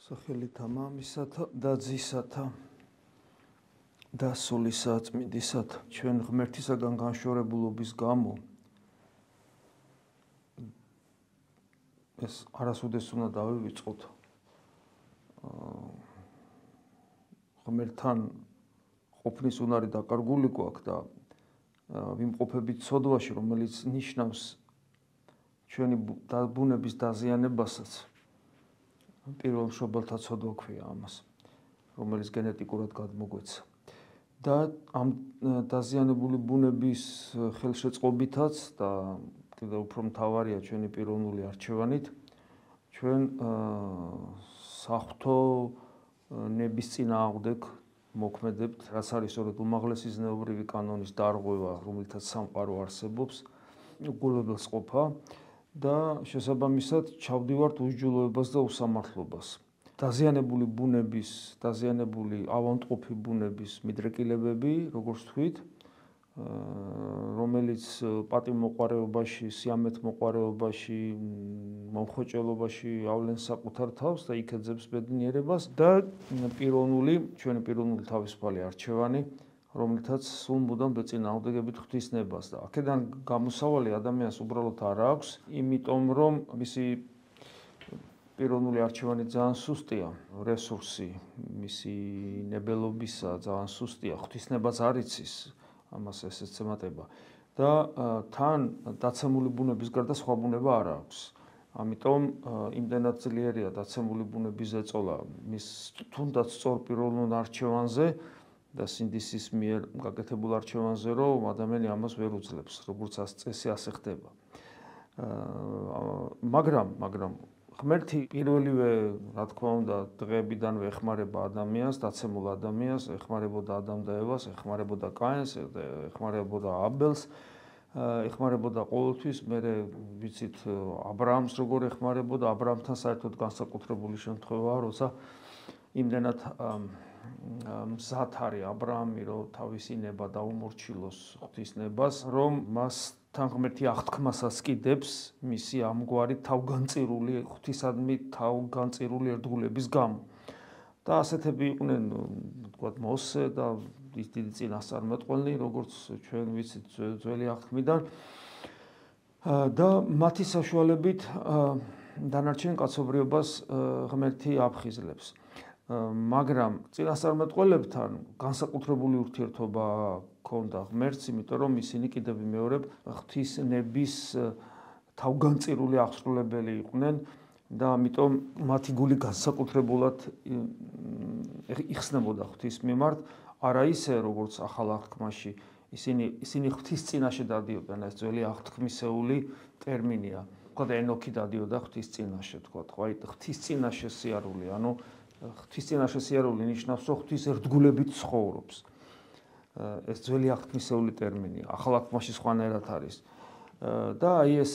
სახელით მამისათა და ძისათა და სულისა წმინდისათა ჩვენ ღმერთისაგან განშორებულობის გამო ეს არასოდეს უნდა დავივიწყოთ ღმერთთან ყოფნის უნარი დაკარგული გვაქვს და ვიმყოფებით ცოდვაში, რომელიც ნიშნავს ჩვენი ბუნების დაზიანებასაც. პირველ მშობელთა ცოდვა ქვია ამას, რომელიც გენეტიკურად გადმოგვეცა. და ამ დაზიანებული ბუნების ხელშეწყობითაც და კიდევ უფრო მთავარია ჩვენი პიროვნული არჩევანით, ჩვენ საღვთო ნების წინააღმდეგ მოქმედებთ, რაც არის სწორედ უმაღლესი ზნეობრივი კანონის დარღვევა, რომელთაც სამყარო არსებობს, უგულებელს ყოფა და შესაბამისად ჩავდივართ უსჯულოებას და უსამართლობას. დაზიანებული ბუნების, დაზიანებული ავადმყოფი ბუნების მიდრეკილებები, როგორც თქვით, რომელიც პატივმოყვარეობაში, სიამეთმოყვარეობაში, მომხოჭელობაში ავლენს საკუთარ თავს და იქ ეძებს ბედნიერებას და ჩვენი პიროვნული თავისუფალი არჩევანი, რომელთაც სულ მუდამ ვეწინააღმდეგებით ღვთისნებას და აქედან გამოსავალი ადამიანს უბრალოდ არ აქვს, იმიტომ რომ მისი პიროვნული არჩევანი ძალიან სუსტია, რესურსი მისი ნებელობისა ძალიან სუსტია, ღვთისნებას არ იცის, ამას ესეც ემატება და თან დაცემული ბუნების გარდა სხვა ბუნება არ აქვს. ამიტომ იმდენად ძლიერია დაცემული ბუნების ზეწოლა მის თუნდაც სწორ პიროვნულ არჩევანზე და სინდისის მიერ გაკეთებულ არჩევანზე, რომ ადამიანი ამას ვერ უძლებს, როგორც წესი ასე ხდება. მაგრამ ღმერთი პირველივე, რა თქმა უნდა, დღეებიდანვე ეხმარება ადამიანს, დაცემულ ადამიანს, ეხმარებოდა ადამს და ევას, ეხმარებოდა კაინს, ეხმარებოდა აბელს, ეხმარებოდა ყოველთვის, მერე ვიცით აბრაამს როგორ ეხმარებოდა, აბრაამთან საერთოდ განსაკუთრებული შემთხვევაა, როცა იმდენად მზად არის აბრაამი, რომ თავისი ნება დაუმორჩილოს ღვთისნებას, რომ მასთან ღმერთი აღთქმასაც კიდებს მისი ამგვარი თავგანწირული ღვთისადმი თავგანწირული ერთგულების გამო. და ასეთები იყვნენ, ვთქვათ, მოსე და ის დიდი წინასწარმეტყველნი, როგორც ჩვენ ვიცით ძველი აღთქმიდან და მათი საშუალებით დანარჩენ კაცობრიობას ღმერთი აფხიზლებს. მაგრამ წინასწარმეტყველებთან განსაკუთრებული ურთიერთობა ჰქონდა ღმერთს, იმიტომ რომ ისინი კიდევ ვიმეორებ ღვთისნების თავგანწირული აღსრულებელი იყვნენ და ამიტომ მათი გული განსაკუთრებულად იხსნებოდა ღვთის მიმართ, არა ისე როგორც ახალ აღთქმაში, ისინი ღვთის წინაშე დადიოდნენ, ეს ძველი აღთქმისეული ტერმინია. თქვა ენოქი დადიოდა ღვთის წინაშე, თქვა, აი ღვთის წინაშე სიარული, ანუ ღვთის წინაშე სიარული ნიშნავს, რომ ღვთის ერთგულებით ცხოვრობს. ეს ძველი აღთქმისეული ტერმინია, ახალ აღთქმაში სხვანაირად არის. და აი ეს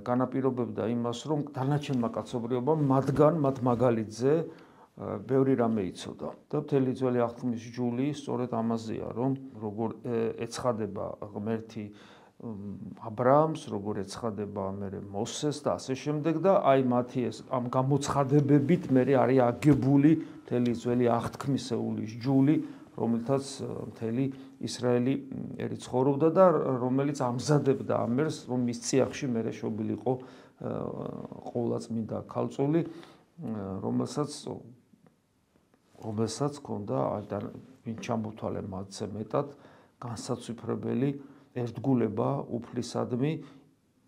განაპირობებდა იმას, რომ დანარჩენმა კაცობრიობამ მათგან, მათ მაგალითზე ბევრი რამე იცოდა. და მთელი ძველი აღთქმის ჯული სწორედ ამაზეა, რომ როგორ ეცხადება ღმერთი აბრაამს, როგორ ეცხადება მერე მოსეს და ასე შემდეგ და აი მათი ეს ამ გამოცხადებებით მერე არის აგებული მთელი ძველი აღთქმისეულის ჯული, რომელთაც მთელი ისრაელი ერი ცხოვრობდა და რომელიც ამზადებდა ამერს, რომ მის წიაღში მერე შობილიყო ყოვლადწმინდა ქალწული, რომელსაც ჰქონდა ვინ ჩამოთვალე მათზე მეტად განსაცვიფრებელი ერთგულება უფლისადმი,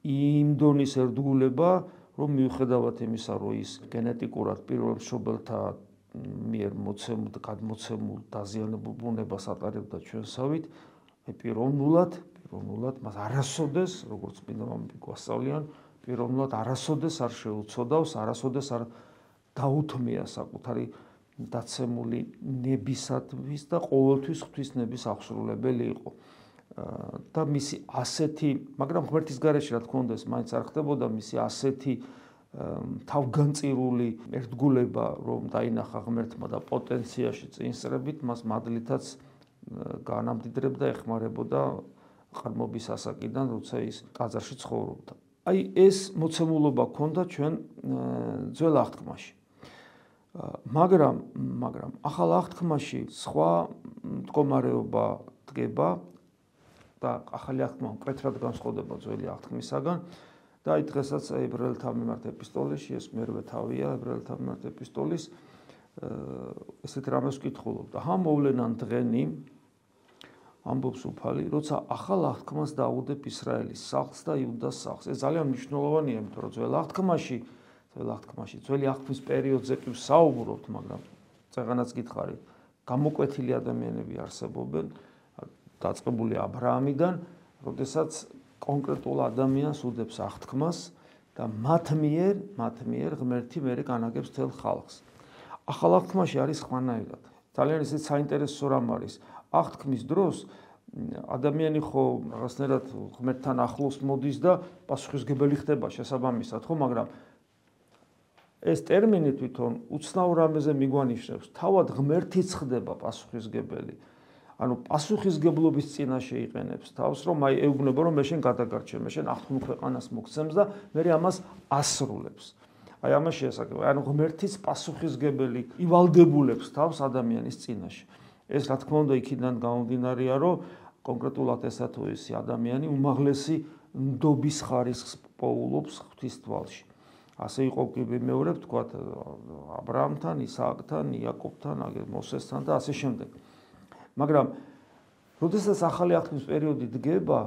იმ დონის ერთგულება, რომ მიუხედავად იმისა, რომ ის გენეტიკურად პირველ მშობელთა მიერ გადმოცემულ დაზიანებულ ბუნებას ატარებდა ჩვენსავით, პიროვნულად მას არასოდეს, როგორც წმინდა მამები გვასწავლიან, პიროვნულად არასოდეს არ შეუცოდავს, არასოდეს არ დაუთმია საკუთარი დაცემული ნებისათვის და ყოველთვის ღვთისნების აღსრულებელი იყო. და მისი ასეთი, მაგრამ ღმერთის გარეშე, რა თქმა უნდა, ეს მაინც არ ხდებოდა, მისი ასეთი თავგანწირული ერთგულება, რომ დაინახა ღმერთმა და პოტენციაში წინსრებით, მას მადლითაც განამდიდრებდა, ეხმარებოდა ყრმობის ასაკიდან, როცა ის ტაძარში ცხოვრობდა. აი ეს მოცემულობა ჰქონდა ჩვენ ძველ აღთქმაში. მაგრამ ახალ აღთქმაში სხვა მდგომარეობა დგება და ახალი აღთქმა მკვეთრად განსხვავდება ძველი აღთქმისაგან და აი დღესაც ებრაელთა მიმართ ეპისტოლეში ეს მერვე თავია ებრაელთა მიმართ ეპისტოლის ესეთ რამეს ვკითხულობ და ამ მოვლენან დღენი ამბობს უფალი, როცა ახალ აღთქმას დაუდებ ისრაელის სახლს და იუდას სახლს. ეს ძალიან მნიშვნელოვანია, იმიტომ რომ ძველ აღთქმაში, ძველი აღთქმის პერიოდზე კი ვსაუბრობთ, მაგრამ წეგანაც გითხარით, გამოკვეთილი ადამიანები არსებობენ, დაწყებული აბრაამიდან, როდესაც კონკრეტულ ადამიანს უდებს აღთქმას და მათ მიერ ღმერთი მერე განაგებს მთელ ხალხს. ახალ აღთქმაში არის სხვანაირად. ძალიან ისეთ საინტერესო რამ არის. აღთქმის დროს ადამიანი ხო რაღაცნაირად ღმერთთან ახლოს მოდის და პასუხისგებელი ხდება შესაბამისად, ხო, მაგრამ ეს ტერმინი თვითონ უცნაურ რამეზე მიგვანიშნებს, თავად ღმერთიც ხდება პასუხისგებელი. ანუ პასუხისგებლობის წინაშე იყენებს თავს, რომ აი ეუბნება, რომ მე შენ გადაგარჩენ, მე შენ აღთქმულ ქვეყანას მოგცემს და მე ამას ასრულებს. აი ამაში ესაკება, ანუ ღმერთიც პასუხისგებელი ივალდებულებს თავს ადამიანის წინაშე. ეს რა თქმა უნდა იქიდან გამომდინარეა, რომ კონკრეტულად ესა თუ ისი ადამიანი უმაღლესი ნდობის ხარისხს პოულობს ღვთის თვალში. ასე იყო კი მეორე, თქვათ, აბრაამთან, ისააკთან, იაკობთან, მოსესთან და ასე შემდეგ. მაგრამ როდესაც ახალი აღთქმის პერიოდი დგება,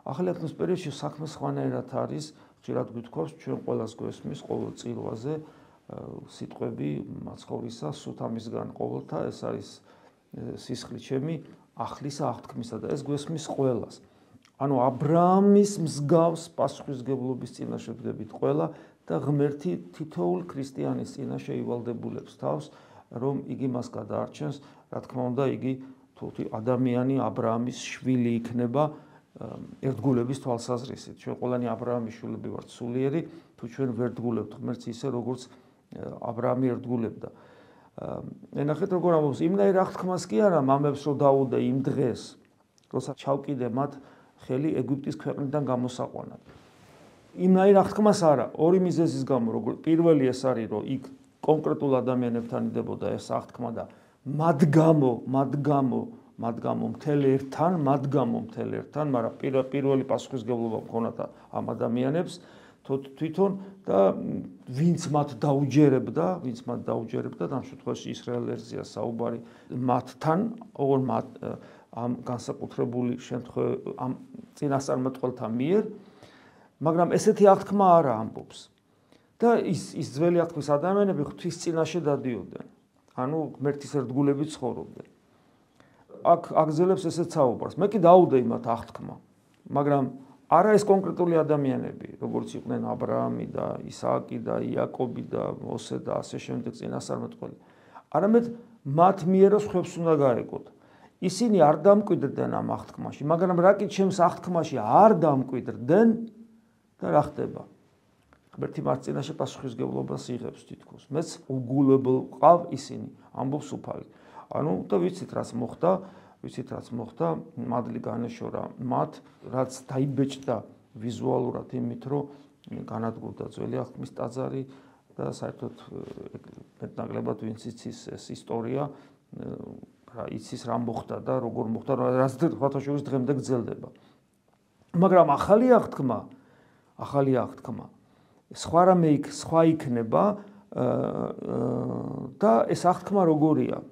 ახალი აღთქმის პერიოდში საქმე სხვანაირად არის, ხშირად გვითხოვს, ჩვენ ყველას გვესმის ყოველ წირვაზე სიტყვები მაცხოვრისა სუთამისგან ყოველთა, ეს არის სისხლი ჩემი ახლის აღთქმისა და ეს გვესმის ყველას. ანუ აბრაამის მსგავს პასუხისგებლობის წინაშე ვდგებით ყველა და ღმერთი თითოეულ ქრისტიანის წინაშე ივალდებულებს თავს, რომ იგი მას გადაარჩენს, რა თქმა უნდა, იგი თუ ადამიანი აბრაამის შვილი იქნება ერთგულების თვალსაზრისით. ჩვენ ყველანი აბრაამის შვილები ვართ სულიერი, თუ ჩვენ ვერ დგულებთ ღმერთს ისე, როგორც აბრაამი ერთგულებდა. ენახეთ როგორ ამბობს, იმნაირ აღთქმას კი არა მამებს რო დაუდე იმ დღეს, როცა ჩავკიდე მათ ხელი ეგვიპტის ქვეყნიდან გამოსაყვანად. იმნაირ აღთქმას არა, ორი მიზეზის გამო, როგორ პირველი ეს არის, რომ იქ კონკრეტულ ადამიანებთან იდებოდა ეს აღთქმა და მათ გამო მთელ ერთთან, მაგრამ პირველი პასუხისგებლობა მქონათ ამ ადამიანებს თვითონ და ვინც მათ დაუჯერებდა ამ შემთხვევაში ისრაელერზეა საუბარი მათთან, ამ განსაკუთრებული შემთხვევაში ამ წინასწარმეტყველთა მიერ, მაგრამ ესეთი აღთქმა არა ამბობს. და ის ძველი აღთქმის ადამიანები ღვთის წინაშე დადიოდნენ. ანუ ღმერთის ერთგულებით ცხოვრობდნენ. აქ აგზელებს ესეც საუბარს. მე კი დაუდე მათ აღთქმა, მაგრამ არა ეს კონკრეტული ადამიანები, როგორც იყვნენ აბრაამი და ისააკი და იაკობი და მოსე და ასე შემდეგ წინასწარმეტყველი. არამედ მათ მიეროს ხებს უნდა გაეგოთ. ისინი არ დამკვიდრდნენ ამ აღთქმაში, მაგრამ რა კი ჩემს აღთქმაში არ დამკვიდრდნენ და რა ხდება? ღმერთი მათ წინაშე პასუხისგებლობას იღებს თითქოს. მეც უგულებელ ვყავ ისინი, ამბობს უფალი. ანუ და ვიცით რაც მოხდა, მადლი განეშორა მათ, რაც დაიბეჭდა ვიზუალურად იმით, რომ განადგურდა ძველი აღთქმის ტაძარი და საერთოდ მეტნაკლებად ვინც იცის ეს ისტორია, იცის რა მოხდა და როგორ მოხდა, რაც ფათაშორის დღემდე გრძელდება. მაგრამ ახალი აღთქმა სხვა იქნება და ეს აღთქმა როგორია?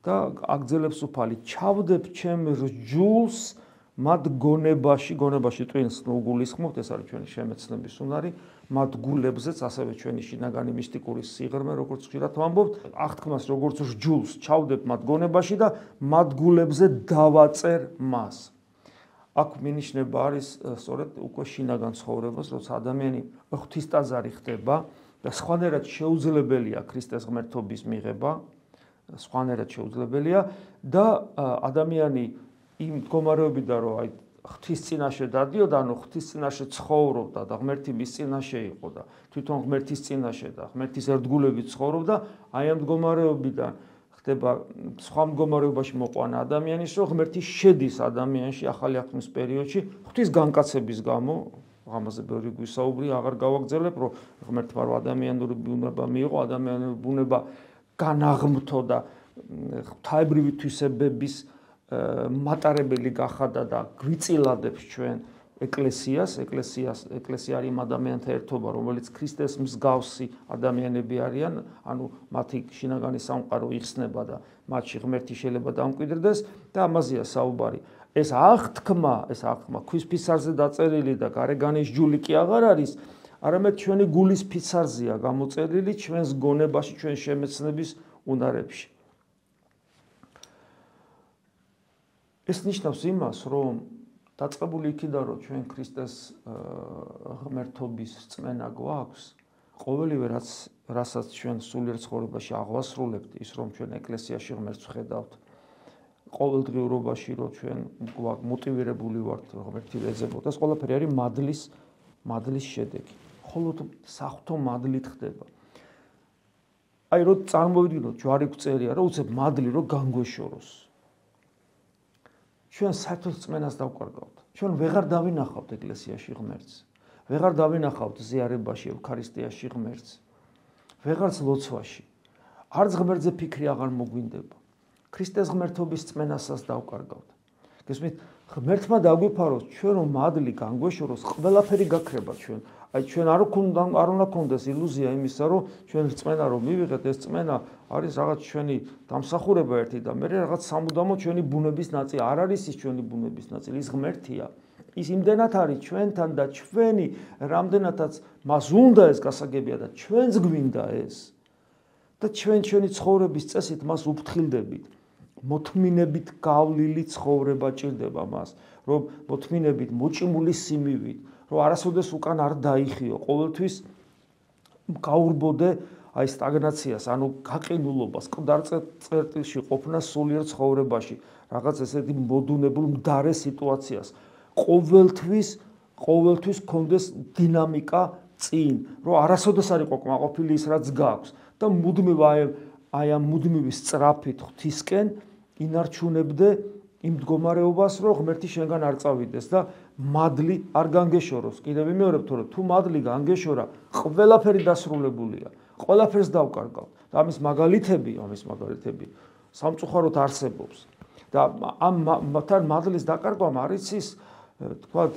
და აგძელებს უფალი, ჩავდებ ჩემ რჯულს მათ გონებაში ტვინს უგულისხმობთ, ეს არის ჩვენი შემეცნების უნარი, მათ გულებზეც, ასევე ჩვენი შინაგანი მისტიკური სიღრმე, როგორც ხშირად ვამბობთ, აღთქმას როგორც რჯულს ჩავდებ მათ გონებაში და მათ გულებზე დავაწერ მას. აქ მინიშნება არის სწორედ უკვე შინაგან ცხოვრებას, როცა ადამიანი ღვთის ტაძარი ხდება და სხვანაირად შეუძლებელია ქრისტეს ღმერთობის მიღება, სხვანაირად შეუძლებელია და ადამიანი იმ მდგომარეობიდან რომ აი ღვთის წინაშე დადიოდა, ანუ ღვთის წინაშე ცხოვრობდა და ღმერთი მის წინაშე იყო და თვითონ ღმერთის წინაშე და ღმერთის ერთგულებით ცხოვრობდა, აი ამ მდგომარეობიდან ხდება სხვა მდგომარეობაში მოყვანა ადამიანის, რომ ღმერთი შედის ადამიანში ახალი აღთქმის პერიოდში ღვთის განკაცების გამო, ამაზე ბევრი გვისაუბრი, აღარ გავაგრძელებ, რომ ღმერთმა ადამიანური ბუნება მიიღო, ადამიანური ბუნება განაღმთო და ღვთაებრივი თვისებების მატარებელი გახადა და გვიწილადებს ჩვენ ეკლესია არის იმ ადამიანთა ერთობა, რომელიც ქრისტეს მსგავსი ადამიანები არიან, ანუ მათი შინაგანი სამყარო იხსნება და მათში ღმერთი შეიძლება დამკვიდრდეს და ამაზეა საუბარი. ეს აღთქმა ქვის ფიცარზე დაწერილი და გარეგანის ჯული კი აღარ არის, არამედ ჩვენი გულის ფიცარზეა გამოწერილი ჩვენს გონებაში, ჩვენ შემეცნების უნარებში. ეს ნიშნავს იმას, რომ დაწყებული იქიდან, რომ ჩვენ ქრისტეს ღმერთობის რწმენა გვაქვს, ყოველივე რასაც ჩვენ სულიერ ცხოვრებაში აღვასრულებთ, ის რომ ჩვენ ეკლესიაში ღმერთს ვხედავთ, ყოველდღიურობაში რომ ჩვენ მოტივირებული ვართ ღმერთი ვეძებოთ, ეს ყველაფერი არის მადლის შედეგი. მხოლოდ საღვთო მადლით ხდება. აი რომ წარმოვიდგინოთ, ჯვარი გვწერია, რომ უცებ მადლი რომ განგვეშოროს. ჩვენ საერთოდ რწმენას დავკარგავთ. ჩვენ ვეღარ დავინახავთ ეკლესიაში ღმერთს. ვეღარ დავინახავთ ზიარებაში, ევქარისტიაში ღმერთს. ვეღარც ლოცვაში. არც ღმერთზე ფიქრი აღარ მოგვინდება. ქრისტეს ღმერთობის რწმენასაც დავკარგავთ. გესმით, ღმერთმა დაგვიფაროს, ჩვენ რომ მადლი განგვეშოროს, ყველაფერი გაქრება ჩვენ. აი ჩვენ არ უნდა გქონდეს ილუზია იმისა, რომ ჩვენ რწმენა რომ მივიღეთ, ეს რწმენა არის რაღაც ჩვენი დამსახურება ერთი და მე რაღაც სამუდამო ჩვენი ბუნების ნაწილი. არ არის ის ჩვენი ბუნების ნაწილი, ის ღმერთია. ის იმდენად არის ჩვენთან და ჩვენი რამდენადაც მას უნდა ეს გასაგებია და ჩვენც გვინდა ეს. და ჩვენი ცხოვრების წესით მას უფრთხილდებით. მოთმინებით გავლილი ცხოვრება ჭირდება მას, რომ მოთმინებით მოჭიმული სიმივით, რომ არასოდეს უკან არ დაიხიო, ყოველთვის გაურბოდე აი სტაგნაციას, ანუ გაყინულობას, მკვდარ წერტილში ყოფნას სულიერ ცხოვრებაში, რაღაც ესეთი მოდუნებულ მდარე სიტუაციას. ყოველთვის კონდეს დინამიკა წინ, რომ არასოდეს არ იყო კმაყოფილი ის რაც გაქვს და მუდმივ აი ამ მუდმივი სწრაფით ღვთისკენ ინარჩუნებდე იმ მდგომარეობას, რომ ღმერთი შენგან არ წავიდეს და მადლი არ განგეშოროს. კიდევ ვიმეორებ, რომ თუ მადლი განგეშორა, ყველაფერი დასრულებულია. ყველაფერს დავკარგავთ. და ამის მაგალითები სამწუხაროდ არსებობს. და ამ მადლის დაკარგვამ არის ის, თქვათ,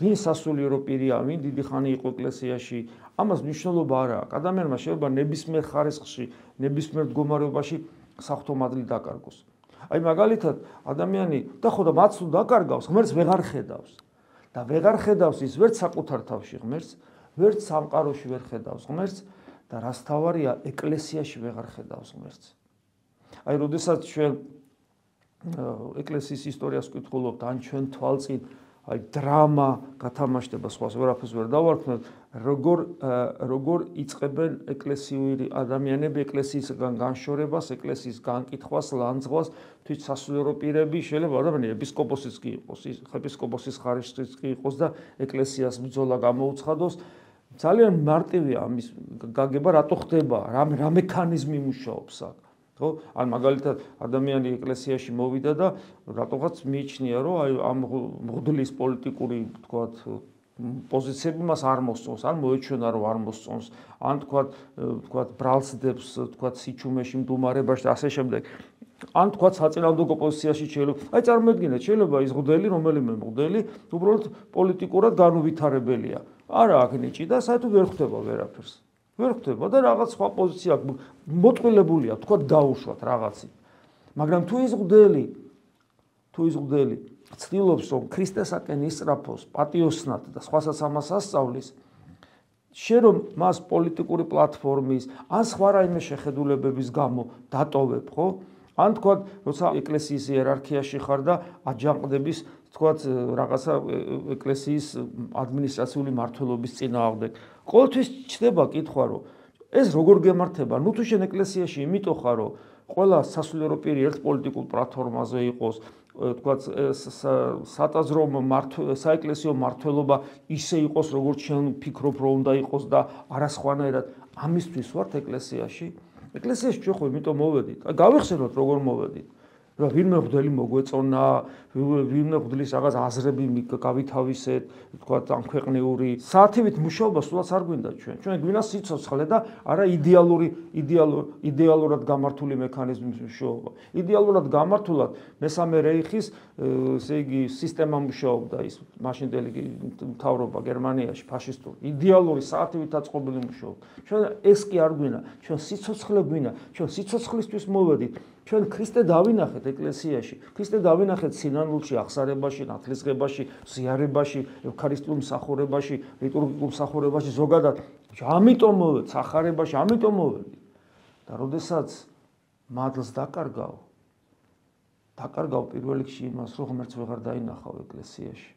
ვინ სასულიერო პირია, ვინ დიდი ხანი იყო ეკლესიაში, ამას მნიშვნელობა არ აქვს. ადამიანმა შეიძლება ნებისმიერ ხარისხში, ნებისმიერ მდგომარეობაში საღვთო მადლი დაკარგოს. აი მაგალითად ადამიანი და ხო და მადლს დაკარგავს, ღმერთს ვეღარ ხედავს. და ვეღარ ხედავს ის ვერც საკუთარ თავში ღმერთს, ვერც სამყაროში ვერ ხედავს ღმერთს და რას თავარია ეკლესიაში ვეღარ ხედავს ღმერთს. აი როდესაც ჩვენ ეკლესიის ისტორიას ვკითხულობთ, ან ჩვენ თვალწინ აი დრამა გათამაშდება, სხვას ვერაფერს ვერ დავარქმევ, როგორ იწყებენ ეკლესიური ადამიანები ეკლესიისგან განშორებას, ეკლესიის განკითხვას, ლანძღვას, თვით სასულიერო პირები, შეიძლება ადამიანი ეპისკოპოსიც კი იყოს, ეპისკოპოსის ხარისხიც კი იყოს და ეკლესიას ბრძოლა გამოუცხადოს. ძალიან მარტივია ამის გაგება, რატო ხდება, რა მექანიზმი მუშაობს აქ. ხო? ან მაგალითად ადამიანი ეკლესიაში მოვიდა და რატოღაც მიიჩნია, რომ აი ამ მღვდლის პოლიტიკური, თქვათ, პოზიციები მას არ მოსწონს, ან მოეჩვენა, რომ არ მოსწონს, ან თქვათ, ბრალსდებს, თქვათ, სიჩუმეში, მდუმარებაში და ასე შემდეგ. ან თქვათ, საწინააღმდეგო პოზიციაში შეიძლება. აი წარმოიდგინეთ, შეიძლება ის მღვდელი, რომელიმე მღვდელი, უბრალოდ პოლიტიკურად განუვითარებელია. არა აქ ნიჭი და საერთოდ ვერ ხვდება ვერაფერს. ვერ ხვდება და რაღაც სხვა პოზიცია მოტყილებულია, თქვა დაუშვათ რაღაცი. მაგრამ თუ ის მღვდელი ცდილობს, რომ ქრისტესაკენ ისწრაფოს, პატიოსნად და სხვასაც ამას ასწავლის, შენ რომ მას პოლიტიკური პლატფორმის, ან სხვა რაიმე შეხედულებების გამო დატოვებ, ხო? ან თქვა, როცა ეკლესიის იერარქიაში ხარ და აჯანყდების, თქვა, რაღაცა ეკლესიის ადმინისტრაციული მმართველობის წინააღმდეგ. ყოველთვის ჩდება კითხვა, რომ ეს როგორ გემართება? ნუ თუ შენ ეკლესიაში იმიტომ ხარ, რომ ყველა სასულიერო პირი ერთ პოლიტიკურ პლატფორმაზე იყოს, თქვა, სატაძრო საეკლესიო მმართველობა ისე იყოს, როგორც შენ ფიქრობ, რომ უნდა იყოს და არასხვანაირად. ამისთვის ვართ ეკლესიაში? ეკლესიაში ჩვენ ხო იმიტომ მოვედით. აი გავიხსენოთ, როგორ მოვედით. რომ ვინმე მღვდელი მოგვეწონა, ვინმე მღვდლის რაღაც აზრები გავითავისეთ, თქვა ამ ქვეყნიური საათივით მუშაობა სულაც არ გვინდა ჩვენ. ჩვენ გვინდა სიცოცხლე და არა იდეალურად გამართული მექანიზმის მუშაობა. იდეალურად გამართულად მესამე რეიხის, ესე იგი, სისტემა მუშაობდა ის მაშინდელი მთავრობა გერმანიაში ფაშისტური. იდეალური საათივით აწყობილი მუშაობა. ჩვენ ეს კი არ გვინდა, ჩვენ სიცოცხლე გვინდა, ჩვენ სიცოცხლისთვის მოვედით. ჩვენ ქრისტე დავინახეთ ეკლესიაში, ქრისტე დავინახეთ სინანულში, აღსარებაში, ნათლისღებაში, ზიარებაში, ევქარისტიულ მსახურებაში, ლიტურგიულ მსახურებაში ზოგადად. ამიტომ მოვედით სახარებაში, ამიტომ მოვედით. და როდესაც მადლს დაკარგავ პირველ რიგში იმას, რომ ღმერთს ვეღარ დაინახავ ეკლესიაში.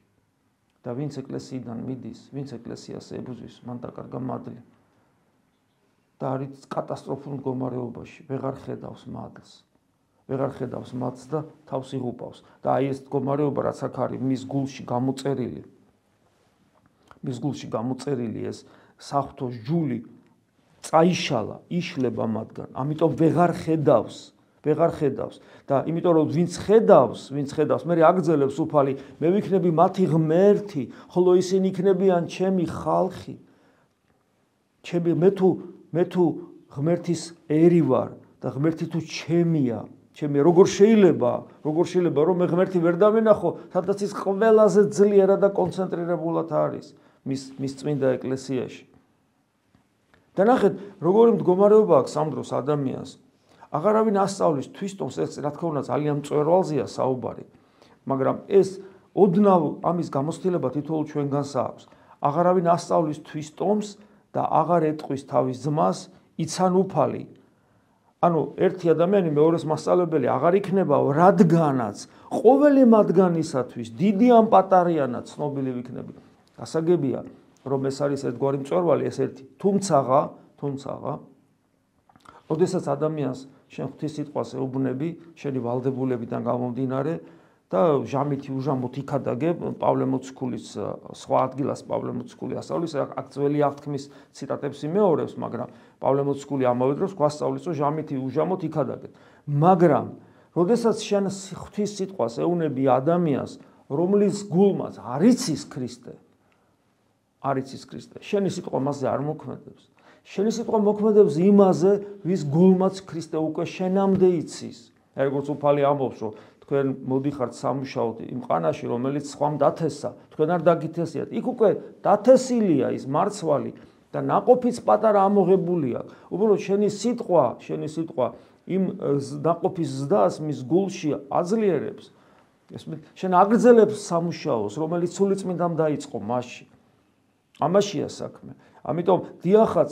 და ვინც ეკლესიიდან მიდის, ვინც ეკლესიას ებრძვის, მან დაკარგა მადლი. და არის კატასტროფულ მდგომარეობაში, ვეღარ ხედავს მადლს. ვეღარ ხედავს მადლს და თავს იღუპავს. და აი ეს მდგომარეობა რაც აქ არის მის გულში გამოწერილი ეს საღვთო ჯული წაიშალა, იშლება მათგან. ამიტომ ვეღარ ხედავს და იმიტომ რომ ვინც ხედავს, მე აგრძელებს უფალი, მე ვიქნები მათი ღმერთი, ხოლო ისინი იქნებიან ჩემი ხალხი. მე თუ ღმერთის ერი ვარ და ღმერთი თუ ჩემია, როგორ შეიძლება რომ მე ღმერთი ვერ დავენახო, სადაც ის ყველაზე ძლიერად და კონცენტრირებულად არის მის წმინდა ეკლესიაში. და ნახეთ, როგორი მდგომარეობა აქვს ამ დროს ადამიანს. აღარავინ ასწავლის თვისტომს, ეს რა თქმა უნდა ძალიან მწვერვალზეა საუბარი, მაგრამ ეს ოდნავ ამის გამოცდილება თითოეულ ჩვენგანს აქვს. აღარავინ ასწავლის თვისტომს და აღარ ეტყვის თავის ძმას, იცან უფალი. ანუ ერთი ადამიანი მეორეს მასწავლებელი აღარ იქნებაო, რადგანაც ყოველი მათგანისათვის დიდი ან პატარიანად ცნობილი ვიქნები. გასაგებია, რომ ეს არის ერთგვარი მწვერვალი, ეს ერთი. თუმცა, როდესაც ადამიანს შენ ღვთისმსიტყვას ეუბნები, შენი ვალდებულებიდან გამომდინარე და ჟამითი უჟამოთ იქადაგებ პავლე მოციქულის სხვა ადგილას პავლე მოციქული ასწავლის, აქ ძველი აღთქმის ციტატებს იმეორებს, მაგრამ პავლე მოციქული ამავე დროს გვასწავლის, რომ ჟამითი უჟამოთ იქადაგებ. მაგრამ როდესაც შენ ღვთისმსიტყვას ეუბნები ადამიანს, რომლის გულმაც არ იცის ქრისტე, შენი სიტყვა მასზე არ მოქმედებს. შენი სიტყვა მოქმედებს იმაზე, ვის გულმაც ქრისტე უკვე შენამდე იცის. როგორც უფალი ამბობს, რომ თქვენ მოდიხართ სამუშაოდ იმ ყანაში, რომელიც სხვამ დათესა, თქვენ არ დაგითესიათ. იქ უკვე დათესილია ის მარცვალი და ნაყოფიც პატარა ამოღებული აქვს. უბრალოდ შენი სიტყვა იმ ნაყოფის ზდას მის გულში აძლიერებს. შენ აგრძელებს სამუშაოს, რომელიც სულიწმინდამ დაიწყო მასში. ამაშია საქმე. ამიტომ დიახაც,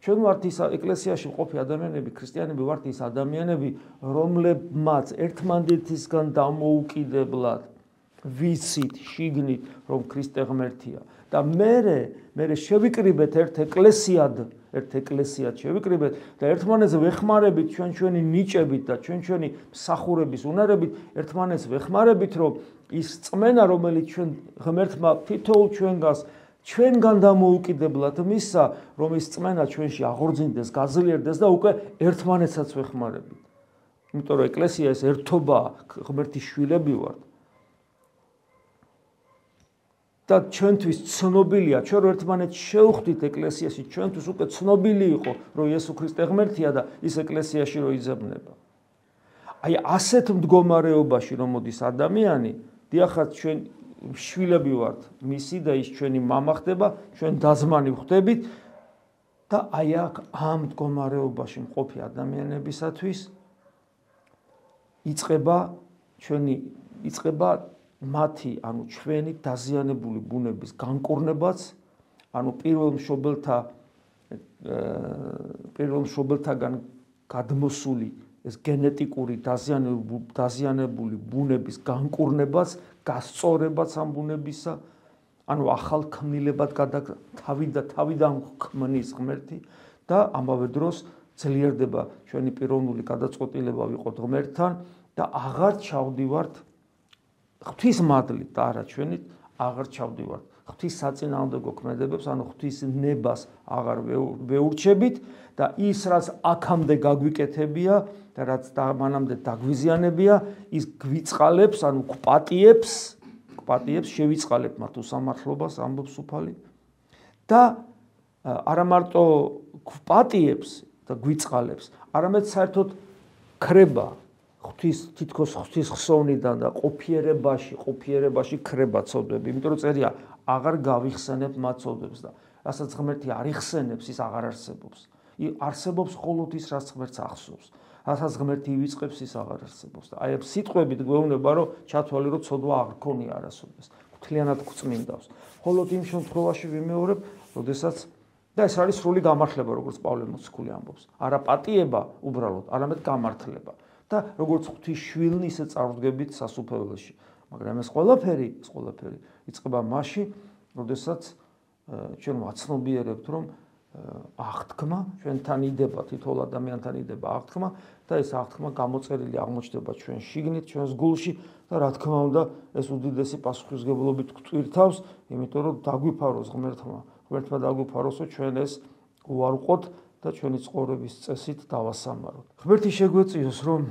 ჩვენ ვართ ის ეკლესიაში მყოფი ადამიანები, ქრისტიანები ვართ ის ადამიანები, რომლებმაც ერთმანეთისგან დამოუკიდებლად ვიცით შიგნით, რომ ქრისტე ღმერთია. და მე შევიკრიბეთ ერთ ეკლესიად შევიკრიბეთ და ერთმანეთს ვეხმარებით ჩვენი ნიჭებით და ჩვენი მსახურების უნარებით, ერთმანეთს ვეხმარებით, რომ ის წმენა, რომელიც ჩვენ ღმერთმა თითოეულ ჩვენგანს ჩვენგან დამოუკიდებლად მისცა, რომ ის წმენა ჩვენში აღორძინდეს, გაძლიერდეს და უკვე ერთმანეთსაც ვეხმარებით. იმიტომ რომ ეკლესია ეს ერთობაა, ღმერთის შვილები ვართ. და ჩვენთვის ცნობილია, ჩვენ რო ერთმანეთს შევხვდით ეკლესიაში, ჩვენთვის უკვე ცნობილი იყო, რომ იესო ქრისტე ღმერთია და ის ეკლესიაში რო იძებნება. აი ასეთ მდგომარეობაში რომ მოდის ადამიანი, დიახაც ჩვენ შვილები ვართ მისი და ის ჩვენი მამა ხდება, ჩვენ დაზმანი ვხდებით და აი აქ ამ მდგომარეობაში მყოფი ადამიანებისათვის იწყება მათი, ანუ ჩვენი დაზიანებული ბუნების განკურნებაც, ანუ პირველ მშობელთაგან გადმოსული ეს გენეტიკური დაზიანებული ბუნების განკურნებაც, გასწორებაც ამ ბუნებისა, ანუ ახალ ქმნილებად თავიდან ქმნის ღმერთი და ამავე დროს ძლიერდება ჩვენი პიროვნული გადაწყვეტილება ვიყოთ ღმერთთან და აღარ ჩავდივართ ღვთის მადლით და არა ჩვენით აღარ ჩავდივართ ღვთის საწინააღმდეგო ქმედებებს, ანუ ღვთის ნებას აღარ ვეურჩებით და ის რაც აქამდე გაგვიკეთებია და რაც მანამდე დაგვიზიანებია, ის გვიწყალებს, ანუ გვპატიებს, შევიწყალებ მათ უსამართლობას, ამბობს უფალი. და არა მარტო გვპატიებს და გვიწყალებს, არამედ საერთოდ ქრება თითქოს ღვთის ხსოვნიდან და ყოფიერებაში ქრება ცოდვები, იმიტომ რომ წერია აღარ გავიხსენებ მათ ცოდვებს და რასაც ღმერთი არ იხსენებს, ის აღარ არსებობს. არსებობს მხოლოდ ის, რაც ღმერთს ახსოვს. რასაც ღმერთი ივიწყებს, ის აღარ არსებობს. და აი ამ სიტყვებით გვეუბნება, რომ ჩათვალე, რომ ცოდვა არ ქონია არასოდეს. მთლიანად გვწმინდავს. მხოლოდ იმ შემთხვევაში ვიმეორებ, როდესაც და ეს არის სრული გამართლება, როგორც პავლე მოციქული ამბობს. არა პატიება უბრალოდ, არამედ გამართლება. და როგორც ღვთის შვილნი, ისე წარვდგებით სასუფეველში. მაგრამ ეს ყველაფერი იწყება მაშინ, როდესაც ჩვენ ვაცნობიერებთ, რომ აღთქმა ჩვენთან იდება, თითოეულ ადამიანთან იდება აღთქმა და ეს აღთქმა გამოწერილი აღმოჩნდება ჩვენ შიგნით, ჩვენს გულში და რა თქმა უნდა, ეს უდიდესი პასუხისმგებლობით გვტვირთავს, იმიტომ რომ დაგვიფაროს ღმერთმა დაგვიფაროსო ჩვენ ეს უარყოთ და ჩვენი ცხოვრების წესით დავასამაროთ. ღმერთი შეგვეწიოს, რომ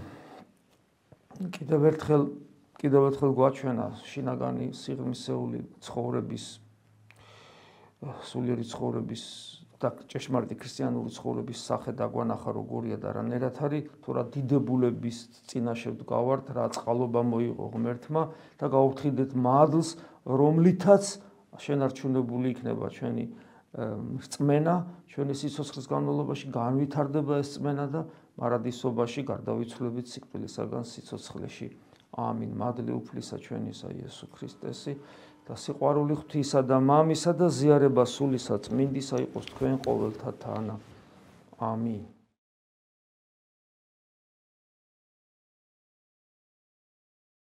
კიდევ ერთხელ გვაჩვენა შინაგანი სიღრმისეული ცხოვრების, სულიერი ცხოვრების და ჭეშმარიტი ქრისტიანული ცხოვრების სახე დაგვანახა როგორია და რანაირად არის, თუ რა დიდებულების წინაშე ვდგავართ, რა წყალობა მოიღო ღმერთმა და გავუფრთხილდეთ მადლს, რომლითაც შენარჩუნებული იქნება ჩვენი რწმენა, ჩვენი სიცოცხლის განმავლობაში განვითარდება ეს რწმენა და მარადისობაში გარდავიცვლებით სიკვდილისაგან სიცოცხლეში. ამინ. მადლი უფლისა ჩვენისა იესო ქრისტესი და სიყვარული ღვთისა და მამისა და ზიარება სულისა წმინდისა იყოს თქვენ ყოველთა თანა. ამინ.